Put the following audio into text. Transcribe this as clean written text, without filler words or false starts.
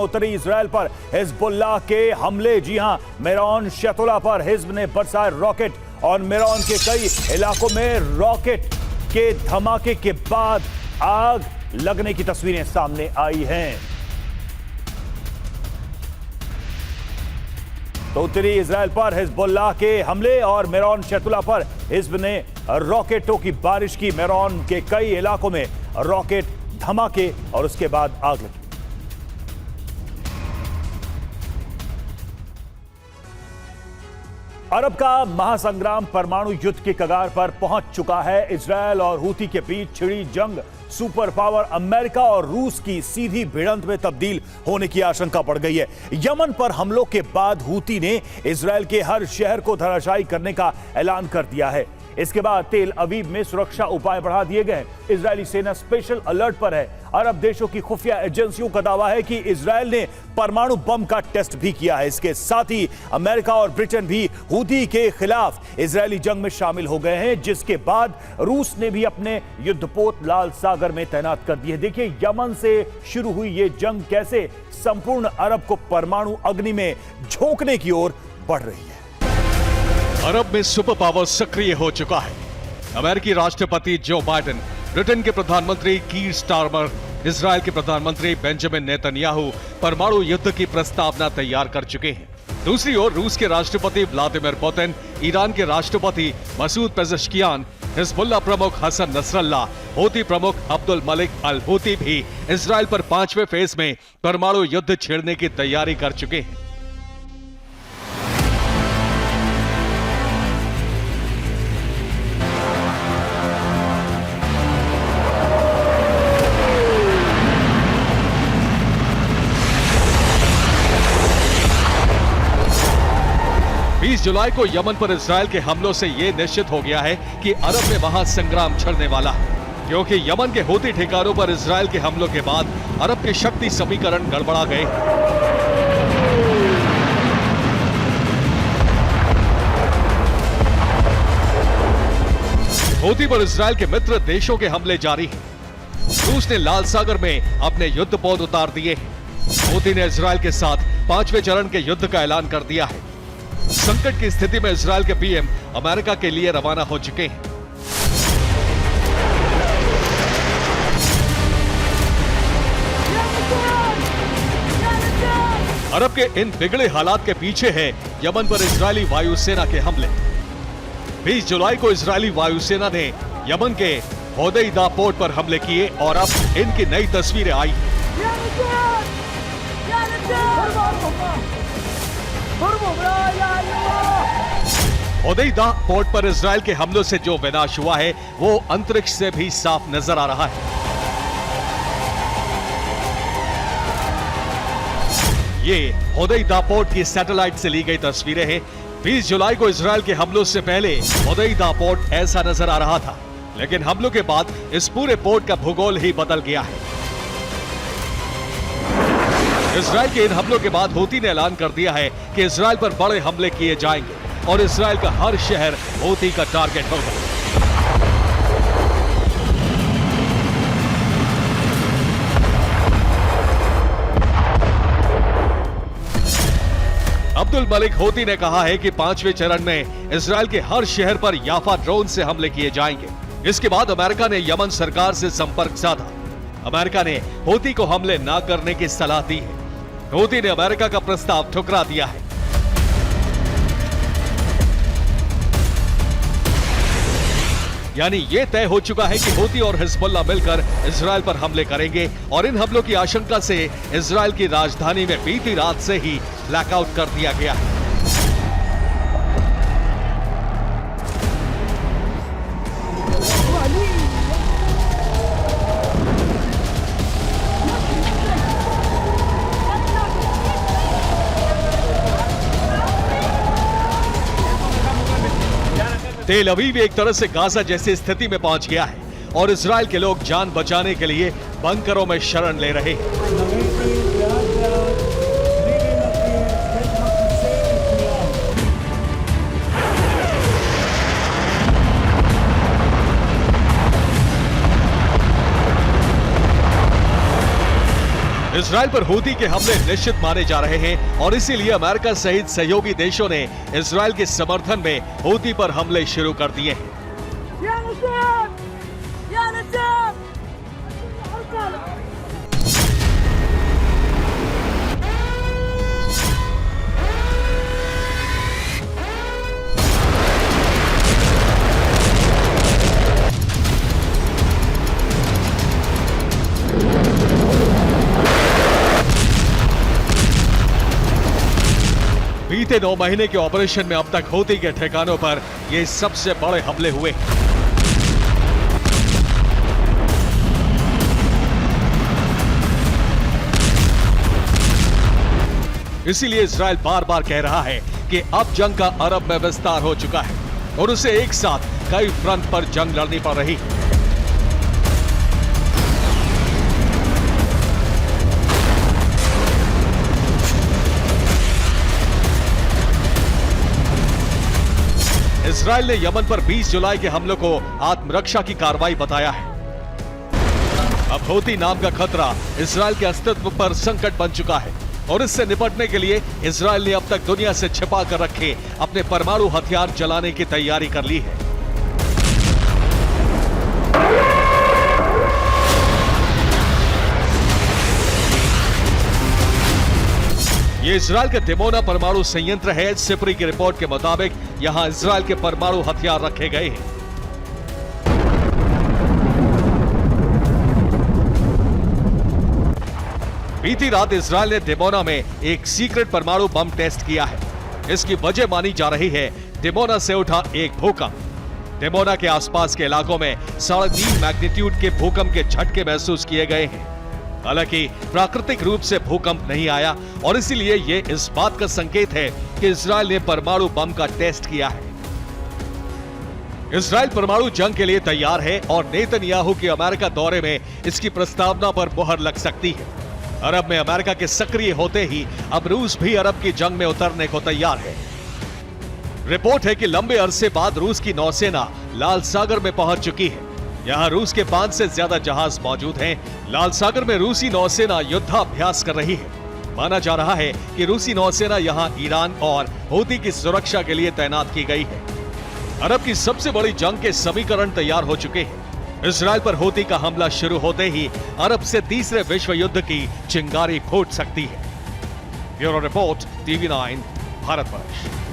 उत्तरी इजराइल पर हिजबुल्लाह के हमले। जी हां, मेरॉन शतुला पर हिजब ने बरसाए रॉकेट और मेरॉन के कई इलाकों में रॉकेट के धमाके के बाद आग लगने की तस्वीरें सामने आई हैं। तो उत्तरी इजराइल पर हिजबुल्लाह के हमले और मेरॉन शतुला पर हिजब ने रॉकेटों की बारिश की। मेरॉन के कई इलाकों में रॉकेट धमाके और उसके बाद आग लगी। अरब का महासंग्राम परमाणु युद्ध के कगार पर पहुंच चुका है। इजरायल और हूती के बीच छिड़ी जंग सुपर पावर अमेरिका और रूस की सीधी भिड़ंत में तब्दील होने की आशंका बढ़ गई है। यमन पर हमलों के बाद हूती ने इजरायल के हर शहर को धराशायी करने का ऐलान कर दिया है। इसके बाद तेल अवीव में सुरक्षा उपाय बढ़ा दिए गए। इजरायली सेना स्पेशल अलर्ट पर है। अरब देशों की खुफिया एजेंसियों का दावा है कि इजरायल ने परमाणु बम का टेस्ट भी किया है। इसके साथ ही अमेरिका और ब्रिटेन भी हूती के खिलाफ इजरायली जंग में शामिल हो गए हैं, जिसके बाद रूस ने भी अपने युद्धपोत लाल सागर में तैनात कर दिए। देखिए यमन से शुरू हुई ये जंग कैसे संपूर्ण अरब को परमाणु अग्नि में झोंकने की ओर बढ़ रही है। अरब में सुपर पावर सक्रिय हो चुका है। अमेरिकी राष्ट्रपति जो बाइडेन, ब्रिटेन के प्रधानमंत्री कीर स्टारमर, इजरायल के प्रधानमंत्री बेंजामिन नेतन्याहू परमाणु युद्ध की प्रस्तावना तैयार कर चुके हैं। दूसरी ओर रूस के राष्ट्रपति व्लादिमीर पुतिन, ईरान के राष्ट्रपति मसूद पेजेश्कियान, हिजबुल्लाह प्रमुख हसन नसरल्लाह, हूती प्रमुख अब्दुल मलिक अल हूती भी इजरायल पर 5वें फेज में परमाणु युद्ध छेड़ने की तैयारी कर चुके हैं। जुलाई को यमन पर इजरायल के हमलों से यह निश्चित हो गया है कि अरब में महासंग्राम छिड़ने वाला है, क्योंकि यमन के हूती ठिकानों पर इजरायल के हमलों के बाद अरब के शक्ति समीकरण गड़बड़ा गए। हूती पर इजरायल के मित्र देशों के हमले जारी हैं। रूस ने लाल सागर में अपने युद्धपोत उतार दिए हैं। हूती ने इजरायल के साथ 5वें चरण के युद्ध का ऐलान कर दिया है। संकट की स्थिति में इजरायल के पीएम अमेरिका के लिए रवाना हो चुके हैं। अरब के इन बिगड़े हालात के पीछे है यमन पर इजरायली वायुसेना के हमले। 20 जुलाई को इजरायली वायुसेना ने यमन के होदैदा पोर्ट पर हमले किए और अब इनकी नई तस्वीरें आई। होदैदा पोर्ट पर इजरायल के हमलों से जो विनाश हुआ है वो अंतरिक्ष से भी साफ नजर आ रहा है। ये होदैदा पोर्ट की सैटेलाइट से ली गई तस्वीरें हैं। 20 जुलाई को इजरायल के हमलों से पहले होदैदा पोर्ट ऐसा नजर आ रहा था, लेकिन हमलों के बाद इस पूरे पोर्ट का भूगोल ही बदल गया है। इजरायल के इन हमलों के बाद हूती ने ऐलान कर दिया है कि इजरायल पर बड़े हमले किए जाएंगे और इजरायल का हर शहर हूती का टारगेट होगा। अब्दुल मलिक हूती ने कहा है कि 5वें चरण में इजरायल के हर शहर पर याफा ड्रोन से हमले किए जाएंगे। इसके बाद अमेरिका ने यमन सरकार से संपर्क साधा। अमेरिका ने हूती को हमले न करने की सलाह दी है। हूती ने अमेरिका का प्रस्ताव ठुकरा दिया है। यानी यह तय हो चुका है कि हूती और हिजबुल्लाह मिलकर इजरायल पर हमले करेंगे और इन हमलों की आशंका से इजरायल की राजधानी में बीती रात से ही ब्लैकआउट कर दिया गया है। तेल अवीव एक तरह से गाजा जैसी स्थिति में पहुंच गया है और इजरायल के लोग जान बचाने के लिए बंकरों में शरण ले रहे हैं। इजराइल पर हूती के हमले निश्चित माने जा रहे हैं और इसीलिए अमेरिका सहित सहयोगी देशों ने इजराइल के समर्थन में हूती पर हमले शुरू कर दिए हैं। बीते 9 महीने के ऑपरेशन में अब तक हूती के ठिकानों पर ये सबसे बड़े हमले हुए। इसीलिए इजराइल बार बार कह रहा है कि अब जंग का अरब में विस्तार हो चुका है और उसे एक साथ कई फ्रंट पर जंग लड़नी पड़ रही है। इजराइल ने यमन पर 20 जुलाई के हमलों को आत्मरक्षा की कार्रवाई बताया है। अब हूती नाम का खतरा इजराइल के अस्तित्व पर संकट बन चुका है और इससे निपटने के लिए इजराइल ने अब तक दुनिया से छिपा कर रखे अपने परमाणु हथियार चलाने की तैयारी कर ली है। ये इजराइल के दिमोना परमाणु संयंत्र है। सिपरी की रिपोर्ट के मुताबिक यहां इजराइल के परमाणु हथियार रखे गए हैं। बीती रात इजराइल ने दिमोना में एक सीक्रेट परमाणु बम टेस्ट किया है। इसकी वजह मानी जा रही है दिमोना से उठा एक भूकंप। दिमोना के आसपास के इलाकों में 3.5 मैग्नीट्यूड के भूकंप के झटके महसूस किए गए हैं। हालांकि प्राकृतिक रूप से भूकंप नहीं आया और इसीलिए ये इस बात का संकेत है कि इजराइल ने परमाणु बम का टेस्ट किया है। इजराइल परमाणु जंग के लिए तैयार है और नेतन्याहू के अमेरिका दौरे में इसकी प्रस्तावना पर मुहर लग सकती है। अरब में अमेरिका के सक्रिय होते ही अब रूस भी अरब की जंग में उतरने को तैयार है। रिपोर्ट है कि लंबे अरसे बाद रूस की नौसेना लाल सागर में पहुंच चुकी है। यहाँ रूस के 5 से ज्यादा जहाज मौजूद हैं। लाल सागर में रूसी नौसेना युद्धाभ्यास कर रही है। माना जा रहा है कि रूसी नौसेना यहाँ ईरान और हूती की सुरक्षा के लिए तैनात की गई है। अरब की सबसे बड़ी जंग के समीकरण तैयार हो चुके हैं। इजराइल पर हूती का हमला शुरू होते ही अरब से तीसरे विश्व युद्ध की चिंगारी फूट सकती है। Bureau report, TV9, Bharatvarsh.